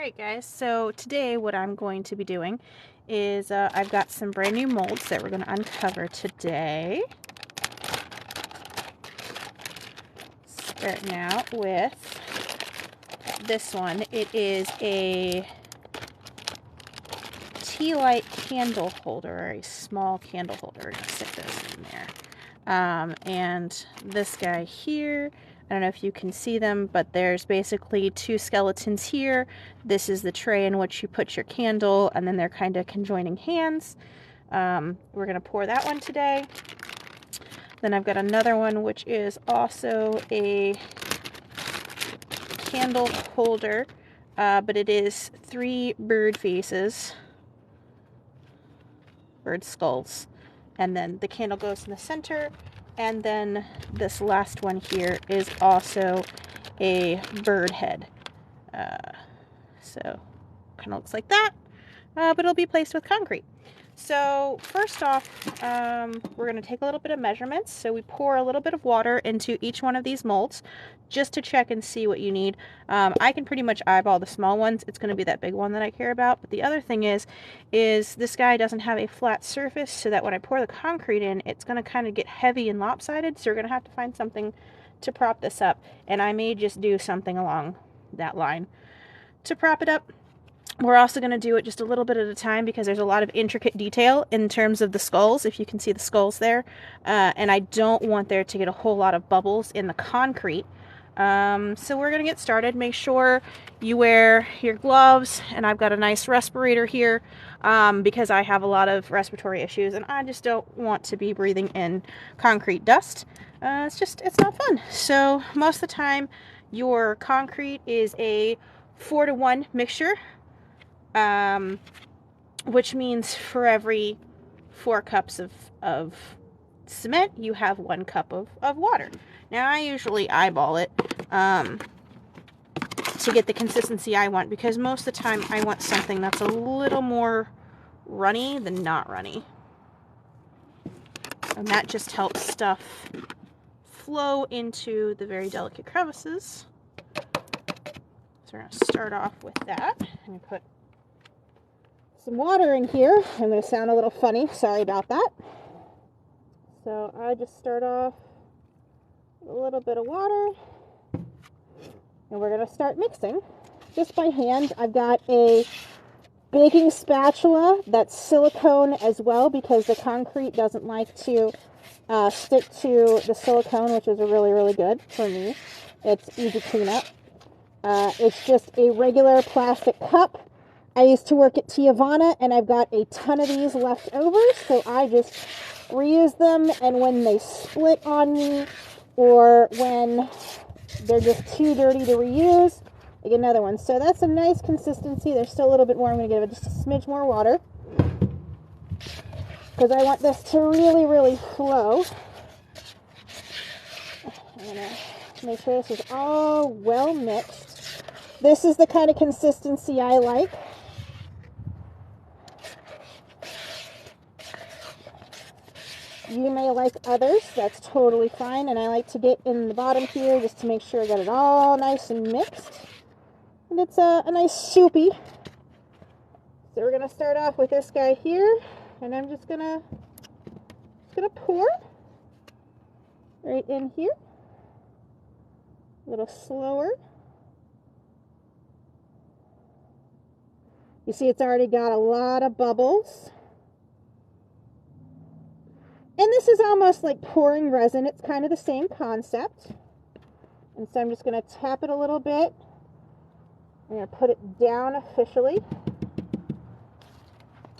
Alright guys, so today what I'm going to be doing is I've got some brand new molds that we're going to uncover today. Starting out with this one. It is a tea light candle holder, or a small candle holder. We're going to stick this in there. And this guy here, I don't know if you can see them, but there's basically two skeletons here. This is the tray in which you put your candle, and then they're kind of conjoining hands. We're going to pour that one today. Then I've got another one, which is also a candle holder, but it is 3 bird faces, bird skulls. And then the candle goes in the center. And then this last one here is also a bird head. So kind of looks like that, but it'll be placed with concrete. So first off, we're going to take a little bit of measurements. So we pour a little bit of water into each one of these molds just to check and see what you need. I can pretty much eyeball the small ones. It's going to be that big one that I care about. But the other thing is this guy doesn't have a flat surface, so that when I pour the concrete in, it's going to kind of get heavy and lopsided. So we're going to have to find something to prop this up. And I may just do something along that line to prop it up. We're also going to do it just a little bit at a time because there's a lot of intricate detail in terms of the skulls, if you can see the skulls there. And I don't want there to get a whole lot of bubbles in the concrete. So we're going to get started. Make sure you wear your gloves, and I've got a nice respirator here because I have a lot of respiratory issues and I just don't want to be breathing in concrete dust. It's not fun. So most of the time your concrete is a 4-to-1 mixture. Which means for every 4 cups of cement, you have 1 cup of water. Now, I usually eyeball it to get the consistency I want, because most of the time I want something that's a little more runny than not runny. And that just helps stuff flow into the very delicate crevices. So we're going to start off with that. I'm going to put some water in here. I'm going to sound a little funny. Sorry about that. So I just start off with a little bit of water. And we're going to start mixing just by hand. I've got a baking spatula that's silicone as well, because the concrete doesn't like to stick to the silicone, which is really, really good for me. It's easy cleanup. It's just a regular plastic cup. I used to work at Tiavana, and I've got a ton of these left over, so I just reuse them, and when they split on me, or when they're just too dirty to reuse, I get another one. So that's a nice consistency. There's still a little bit more. I'm going to give it just a smidge more water, because I want this to really, really flow. I'm going to make sure this is all well mixed. This is the kind of consistency I like. You may like others, that's totally fine, and I like to get in the bottom here just to make sure I got it all nice and mixed. And it's a nice soupy. So we're going to start off with this guy here, and I'm just gonna pour right in here. A little slower. You see it's already got a lot of bubbles. And this is almost like pouring resin. It's kind of the same concept. And so I'm just going to tap it a little bit. I'm going to put it down officially.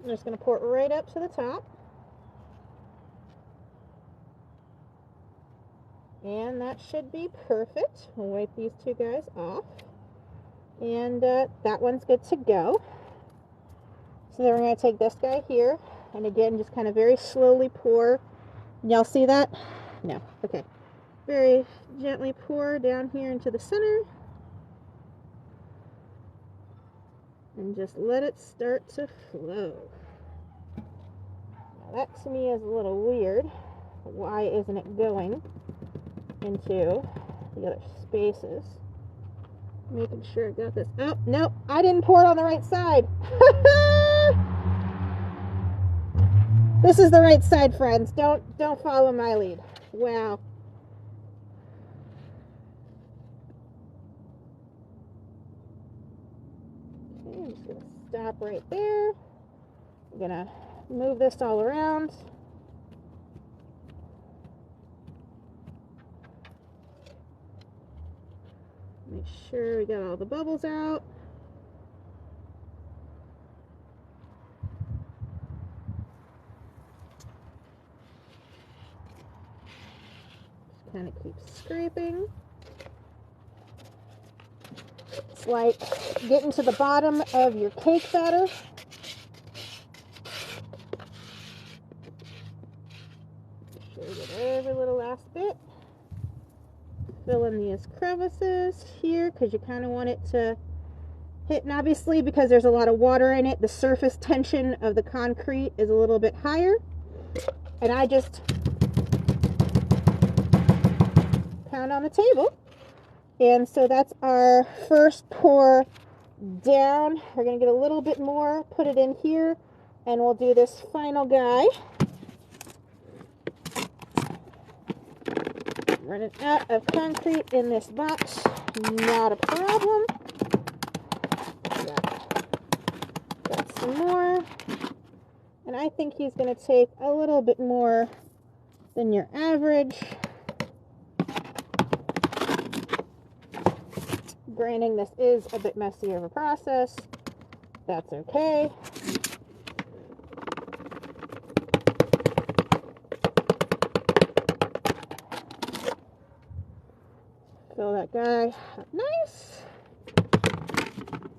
I'm just going to pour it right up to the top. And that should be perfect. We'll wipe these 2 guys off. And that one's good to go. So then we're going to take this guy here. And again, just kind of very slowly pour. Y'all see that? No. Okay. Very gently pour down here into the center. And just let it start to flow. Now that to me is a little weird. Why isn't it going into the other spaces? Making sure I got this. Oh, no, I didn't pour it on the right side. This is the right side, friends. Don't follow my lead. Wow. Okay, I'm just going to stop right there. I'm going to move this all around. Make sure we got all the bubbles out. Just kind of keep scraping. It's like getting to the bottom of your cake batter. Make sure we get every little last bit. Fill in these crevices here because you kind of want it to hit, and obviously because there's a lot of water in it, the surface tension of the concrete is a little bit higher, and I just pound on the table. And so that's our first pour down. We're going to get a little bit more, put it in here, and we'll do this final guy. Running out of concrete in this box, not a problem. Got some more. And I think he's going to take a little bit more than your average. Granting, this is a bit messier of a process. That's okay. Fill that guy up nice.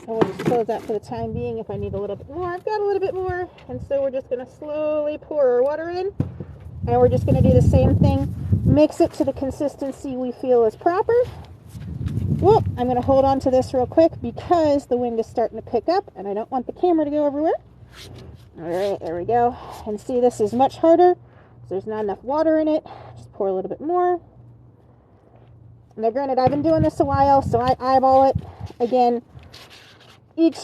And we'll just close that for the time being if I need a little bit more. I've got a little bit more. And so we're just going to slowly pour our water in. And we're just going to do the same thing. Mix it to the consistency we feel is proper. Well, I'm going to hold on to this real quick because the wind is starting to pick up and I don't want the camera to go everywhere. All right, there we go. And see, this is much harder. So there's not enough water in it. Just pour a little bit more. Now, granted, I've been doing this a while, so I eyeball it. Again, each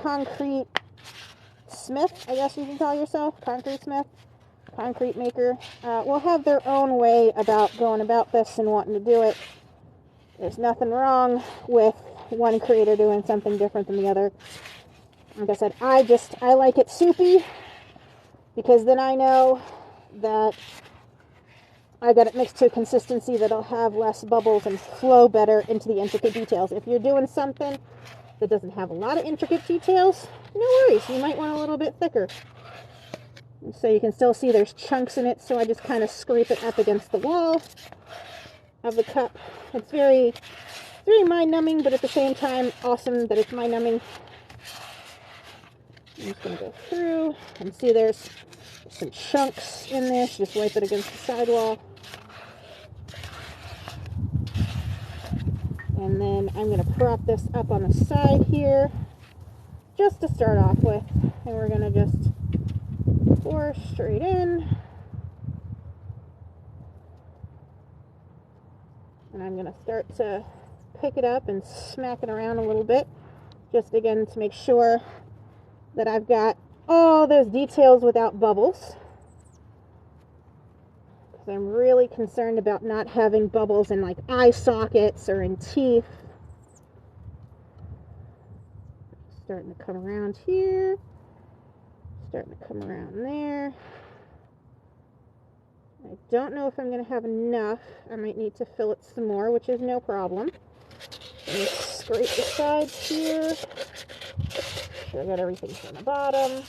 concrete smith, I guess you can call yourself, concrete smith, concrete maker, will have their own way about going about this and wanting to do it. There's nothing wrong with one creator doing something different than the other. Like I said, I like it soupy because then I know that I got it mixed to a consistency that'll have less bubbles and flow better into the intricate details. If you're doing something that doesn't have a lot of intricate details, no worries. You might want a little bit thicker. And so you can still see there's chunks in it, so I just kind of scrape it up against the wall of the cup. It's very mind-numbing, but at the same time, awesome that it's mind-numbing. I'm just going to go through and see there's some chunks in this. Just wipe it against the sidewall. And then I'm going to prop this up on the side here just to start off with. And we're going to just pour straight in. And I'm going to start to pick it up and smack it around a little bit. Just again to make sure that I've got all those details without bubbles. Because I'm really concerned about not having bubbles in like eye sockets or in teeth. Starting to come around here. Starting to come around there. I don't know if I'm going to have enough. I might need to fill it some more, which is no problem. And scrape the sides here. Make sure I got everything from the bottom.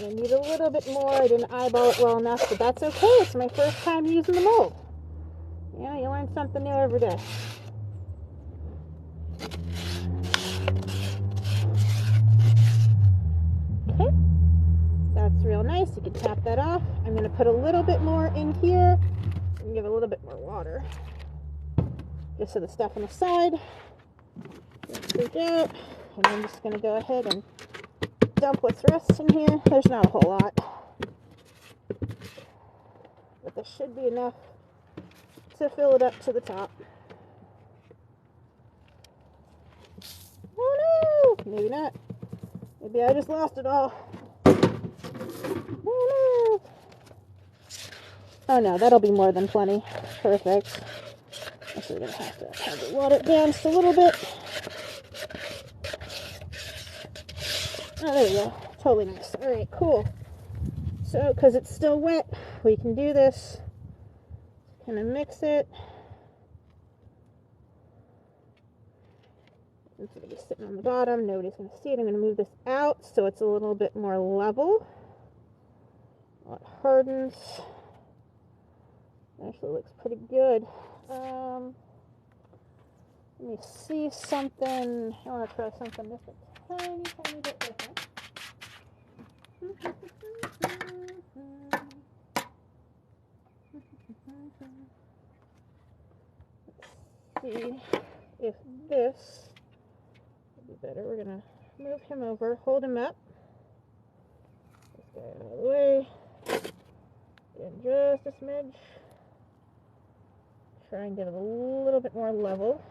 I need a little bit more. I didn't eyeball it well enough, but that's okay. It's my first time using the mold. Yeah, you learn something new every day. Okay, that's real nice. You can tap that off. I'm going to put a little bit more in here and give it a little bit more water. Just so the stuff on the side doesn't freak out. And I'm just going to go ahead and dump what's rest in here. There's not a whole lot, but there should be enough to fill it up to the top. Oh no! Maybe not. Maybe I just lost it all. Oh no! Oh no, that'll be more than plenty. Perfect. Actually, we're going to have to water it down just a little bit. Oh, there we go. Totally nice. Alright, cool. So, because it's still wet, we can do this. Kind of mix it. It's going to be sitting on the bottom. Nobody's going to see it. I'm going to move this out so it's a little bit more level. While it hardens. Actually looks pretty good. Let me see something. I want to try something just a tiny bit different. Let's see if this would be better. We're going to move him over, hold him up. This guy out of the way. Get just a smidge. Try and get it a little bit more level.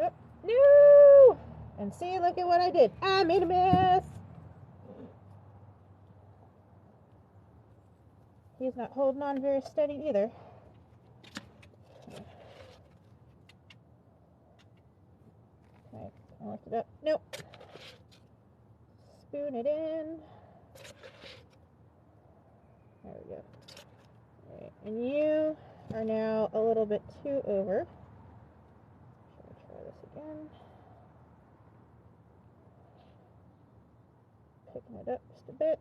Oh, no! And see, look at what I did. I made a mess! He's not holding on very steady either. Okay, I'll lift it up. Nope. Spoon it in. There we go. All right, and you are now a little bit too over. Try this again. Picking it up just a bit.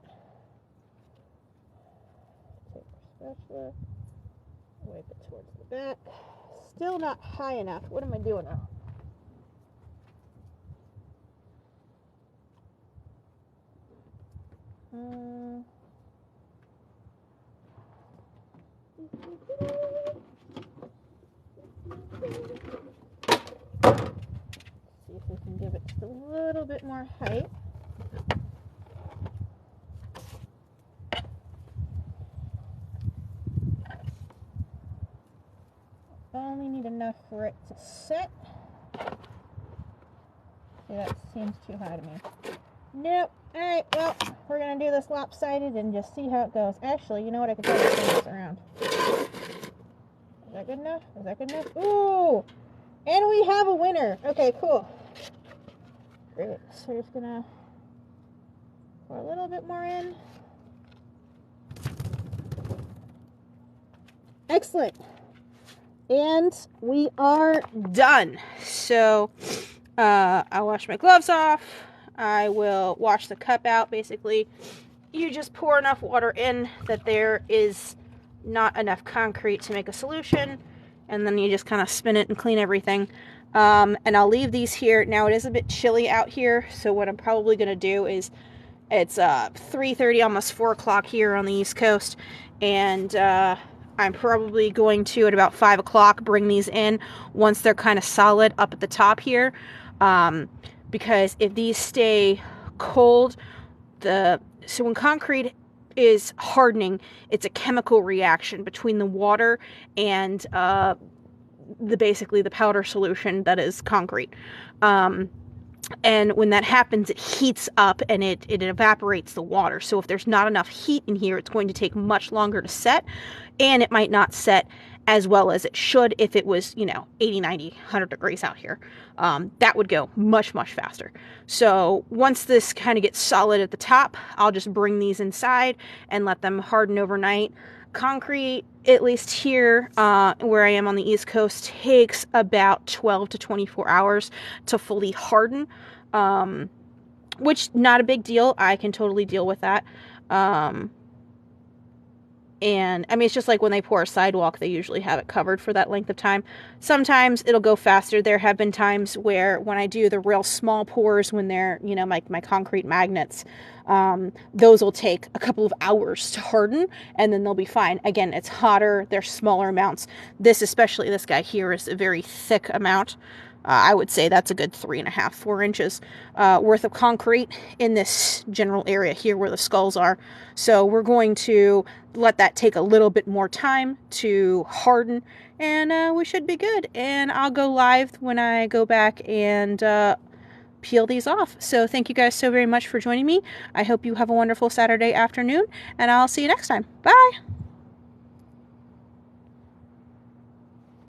Take our spatula, wipe it towards the back. Still not high enough. What am I doing now? See if we can give it just a little bit more height. Only need enough for it to set. See, that seems too high to me. Nope. Alright, well, we're going to do this lopsided and just see how it goes. Actually, you know what? I can try to turn this around. Is that good enough? Is that good enough? Ooh! And we have a winner. Okay, cool. Great. So we're just going to pour a little bit more in. Excellent. And we are done. So, I'll wash my gloves off. I will wash the cup out. Basically, you just pour enough water in that there is not enough concrete to make a solution, and then you just kind of spin it and clean everything. And I'll leave these here. Now, it is a bit chilly out here, so what I'm probably going to do is, it's 3:30, almost 4 o'clock here on the East Coast, and I'm probably going to, at about 5 o'clock, bring these in once they're kind of solid up at the top here. Because if these stay cold, so when concrete is hardening, it's a chemical reaction between the water and basically the powder solution that is concrete. And when that happens, it heats up and it evaporates the water. So if there's not enough heat in here, it's going to take much longer to set, and it might not set as well as it should if it was, 80, 90, 100 degrees out here. That would go much, much faster. So once this kind of gets solid at the top, I'll just bring these inside and let them harden overnight. Concrete, at least here where I am on the East Coast, takes about 12 to 24 hours to fully harden, which not a big deal. I can totally deal with that. And I mean, it's just like when they pour a sidewalk, they usually have it covered for that length of time. Sometimes it'll go faster. There have been times where when I do the real small pours, when they're, my concrete magnets, those will take a couple of hours to harden, and then they'll be fine. Again, it's hotter. They're smaller amounts. Especially this guy here, is a very thick amount. I would say that's a good 3.5, 4 inches worth of concrete in this general area here where the skulls are. So we're going to let that take a little bit more time to harden, and we should be good. And I'll go live when I go back and peel these off. So thank you guys so very much for joining me. I hope you have a wonderful Saturday afternoon, and I'll see you next time. Bye!